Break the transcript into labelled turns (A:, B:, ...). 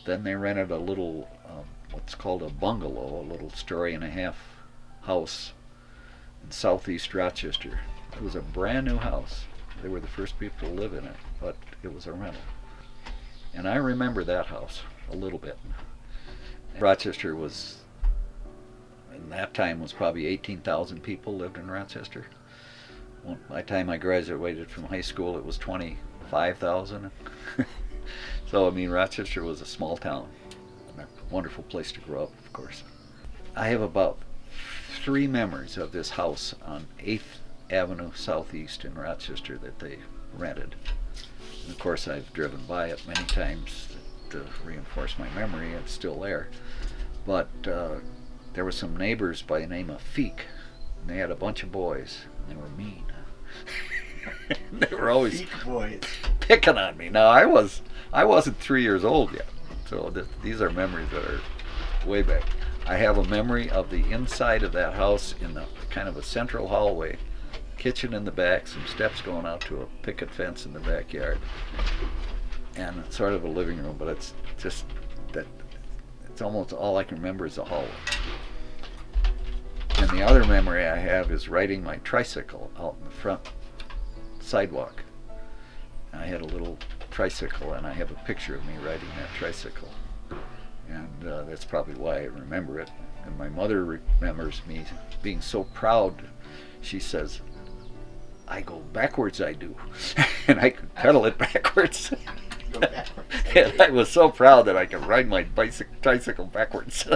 A: Then they rented a little, what's called a bungalow, a little story-and-a-half house in southeast Rochester. It was a brand new house. They were the first people to live in it, but it was a rental. And I remember that house a little bit. Rochester was, in that time, was probably 18,000 people lived in Rochester. Well, by the time I graduated from high school, it was 25,000. So, I mean, Rochester was a small town. A wonderful place to grow up, of course. I have about 3 memories of this house on 8th Avenue Southeast in Rochester that they rented. And of course, I've driven by it many times to reinforce my memory. It's still there. But there were some neighbors by the name of Feek, and they had a bunch of boys, and they were mean. They were always
B: boys
A: picking on me. Now, I wasn't 3 years old yet, so these are memories that are way back. I have a memory of the inside of that house in the kind of a central hallway, kitchen in the back, some steps going out to a picket fence in the backyard, and sort of a living room, but it's just that it's almost all I can remember is the hallway. And the other memory I have is riding my tricycle out in the front sidewalk. I had a little tricycle, and I have a picture of me riding that tricycle. And that's probably why I remember it. And my mother remembers me being so proud. She says, "I go backwards, I do." And I could pedal it backwards.
B: Go backwards.
A: And I was so proud that I could ride my tricycle backwards.